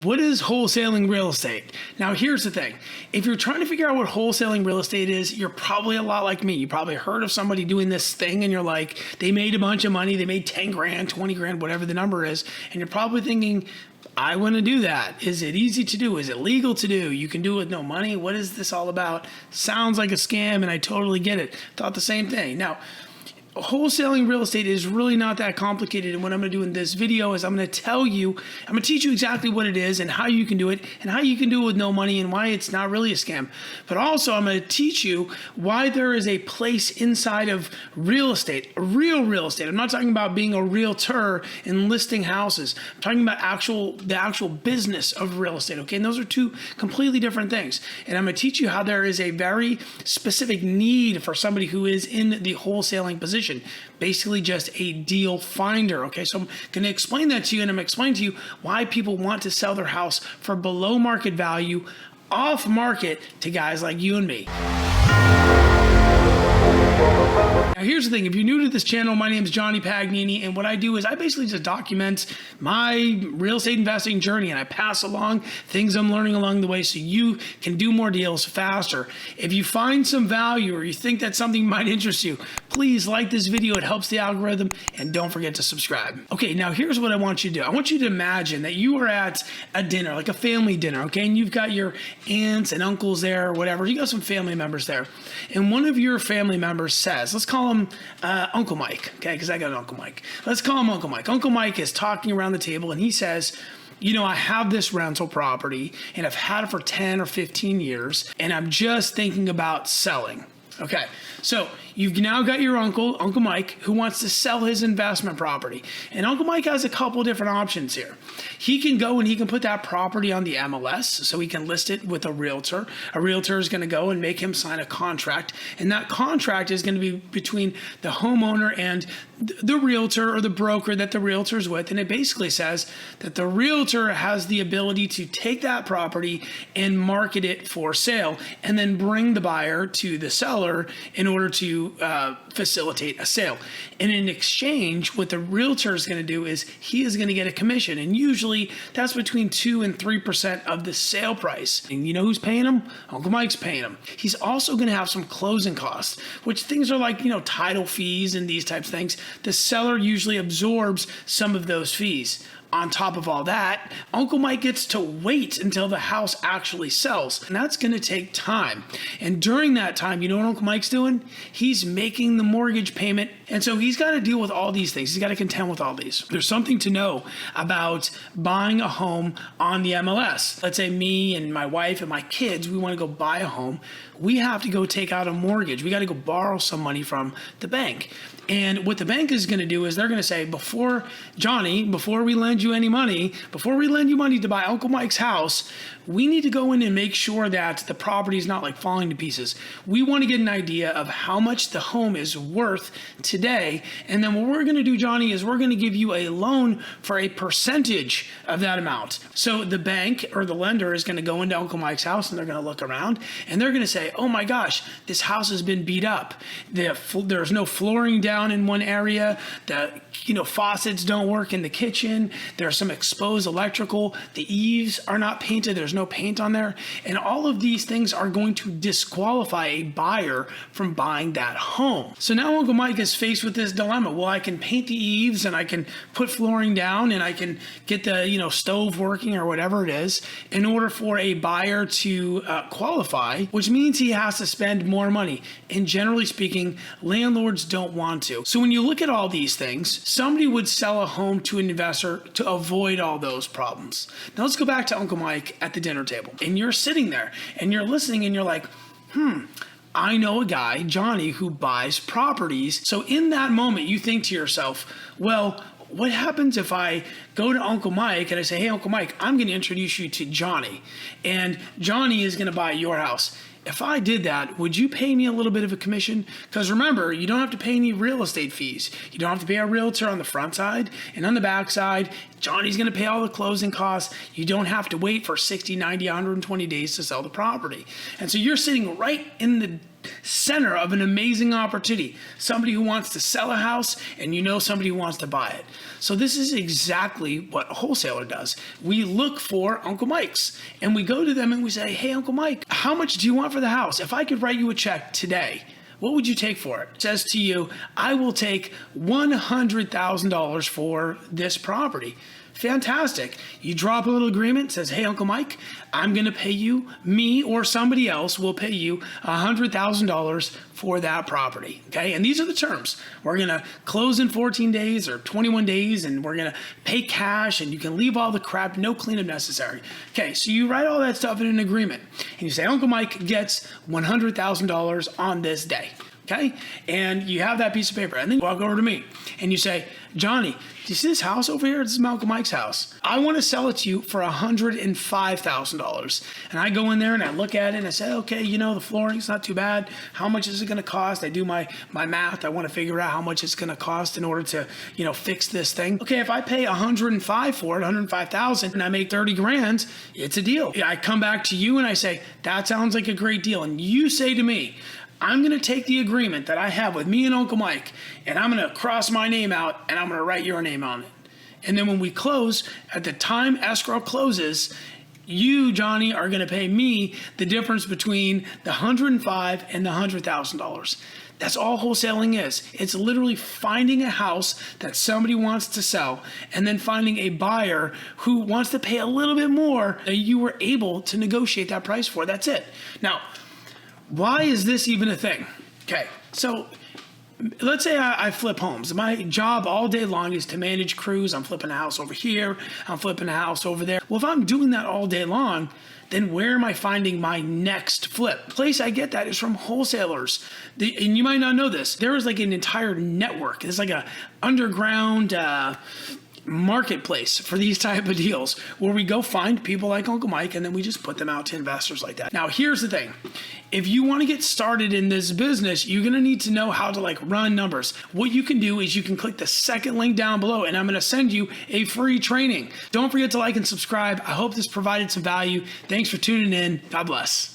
What is wholesaling real estate? Now, here's the thing. If you're trying to figure out what wholesaling real estate is, you're probably a lot like me. You probably heard of somebody doing this thing and you're like, they made a bunch of money. They made 10 grand, 20 grand, whatever the number is. And you're probably thinking, I want to do that. Is it easy to do? Is it legal to do? You can do it with no money. What is this all about? Sounds like a scam, and I totally get it. Thought the same thing. Now, wholesaling real estate is really not that complicated, and what I'm going to do in this video is I'm going to teach you exactly what it is and how you can do it and how you can do it with no money and why it's not really a scam. But also I'm going to teach you why there is a place inside of real estate, real estate. I'm not talking about being a realtor and listing houses. I'm talking about the actual business of real estate, okay? And those are two completely different things. And I'm going to teach you how there is a very specific need for somebody who is in the wholesaling position. Basically just a deal finder. Okay, so I'm going to explain that to you, and I'm going to explain to you why people want to sell their house for below market value, off market, to guys like you and me. Now, here's the thing. If you're new to this channel, my name is Johnny Pagnini, and what I do is I basically just document my real estate investing journey, and I pass along things I'm learning along the way so you can do more deals faster. If you find some value or you think that something might interest you, please like this video. It helps the algorithm, and don't forget to subscribe. Okay, now here's what I want you to do. I want you to imagine that you are at a dinner, like a family dinner, okay, and you've got your aunts and uncles there or whatever. You got some family members there, and one of your family members says, let's call him Uncle Mike, okay, because I got an Uncle Mike. Let's call him Uncle Mike. Uncle Mike is talking around the table, and he says, you know, I have this rental property, and I've had it for 10 or 15 years, and I'm just thinking about selling. Okay, so you've now got your Uncle Mike, who wants to sell his investment property. And Uncle Mike has a couple different options here. He can go and he can put that property on the MLS, so he can list it with a realtor. A realtor is going to go and make him sign a contract, and that contract is going to be between the homeowner and the realtor or the broker that the realtor is with. And it basically says that the realtor has the ability to take that property and market it for sale, and then bring the buyer to the seller in order to facilitate a sale. And in exchange, what the realtor is going to do is he is going to get a commission, and usually that's between 2 and 3% of the sale price. And you know who's paying him? Uncle Mike's paying him. He's also going to have some closing costs, which things are like, you know, title fees and these types of things. The seller usually absorbs some of those fees. On top of all that, Uncle Mike gets to wait until the house actually sells, and that's going to take time. And during that time, you know what Uncle Mike's doing? He's making the mortgage payment, and so he's got to deal with all these things. He's got to contend with all these. There's something to know about buying a home on the MLS. Let's say me and my wife and my kids, we want to go buy a home. We have to go take out a mortgage. We got to go borrow some money from the bank. And what the bank is going to do is they're going to say, before we lend you any money, before we lend you money to buy Uncle Mike's house, we need to go in and make sure that the property is not like falling to pieces. We want to get an idea of how much the home is worth today. And then what we're going to do, Johnny, is we're going to give you a loan for a percentage of that amount. So the bank or the lender is going to go into Uncle Mike's house, and they're going to look around, and they're going to say, oh my gosh, this house has been beat up. There's no flooring down in one area. The faucets don't work in the kitchen. There's some exposed electrical. The eaves are not painted. There's no paint on there. And all of these things are going to disqualify a buyer from buying that home. So now Uncle Mike is faced with this dilemma. Well, I can paint the eaves, and I can put flooring down, and I can get the stove working or whatever it is in order for a buyer to qualify, which means he has to spend more money. And generally speaking, landlords don't want to. So when you look at all these things, somebody would sell a home to an investor to avoid all those problems. Now let's go back to Uncle Mike at the dinner table. And you're sitting there and you're listening, and you're like, I know a guy, Johnny, who buys properties. So in that moment, you think to yourself, well, what happens if I go to Uncle Mike and I say, hey, Uncle Mike, I'm going to introduce you to Johnny, and Johnny is going to buy your house. If I did that, would you pay me a little bit of a commission? Because remember, you don't have to pay any real estate fees. You don't have to pay a realtor on the front side, and on the back side, Johnny's going to pay all the closing costs. You don't have to wait for 60, 90, 120 days to sell the property. And so you're sitting right in the center of an amazing opportunity. Somebody who wants to sell a house and you know somebody who wants to buy it. So this is exactly what a wholesaler does. We look for Uncle Mike's and we go to them and we say, hey, Uncle Mike, how much do you want for the house? If I could write you a check today, what would you take for it? It says to you, I will take $100,000 for this property. Fantastic. You drop a little agreement, says, hey, Uncle Mike, I'm going to pay you, me or somebody else will pay you $100,000 for that property. Okay. And these are the terms. We're going to close in 14 days or 21 days, and we're going to pay cash, and you can leave all the crap, no cleanup necessary. Okay. So you write all that stuff in an agreement and you say, Uncle Mike gets $100,000 on this day. Okay. And you have that piece of paper, and then you walk over to me and you say, Johnny, do you see this house over here? This is Uncle Mike's house. I want to sell it to you for $105,000. And I go in there and I look at it and I say, okay, you know, the flooring's not too bad. How much is it going to cost? I do my math. I want to figure out how much it's going to cost in order to, you know, fix this thing. Okay, if I pay $105,000 for it, $105,000, and I make 30 grand, it's a deal. I come back to you and I say, that sounds like a great deal. And you say to me, I'm going to take the agreement that I have with me and Uncle Mike, and I'm going to cross my name out, and I'm going to write your name on it. And then when we close, at the time escrow closes, you, Johnny, are going to pay me the difference between the $105,000 and the $100,000. That's all wholesaling is. It's literally finding a house that somebody wants to sell and then finding a buyer who wants to pay a little bit more that you were able to negotiate that price for. That's it. Now, why is this even a thing? Okay, so let's say I flip homes. My job all day long is to manage crews. I'm flipping a house over here. I'm flipping a house over there. Well, if I'm doing that all day long, then where am I finding my next flip? The place I get that is from wholesalers. And you might not know this. There is like an entire network. It's like a underground marketplace for these type of deals where we go find people like Uncle Mike and then we just put them out to investors like that. Now, here's the thing. If you want to get started in this business, you're going to need to know how to like run numbers. What you can do is you can click the second link down below and I'm going to send you a free training. Don't forget to like and subscribe. I hope this provided some value. Thanks for tuning in. God bless.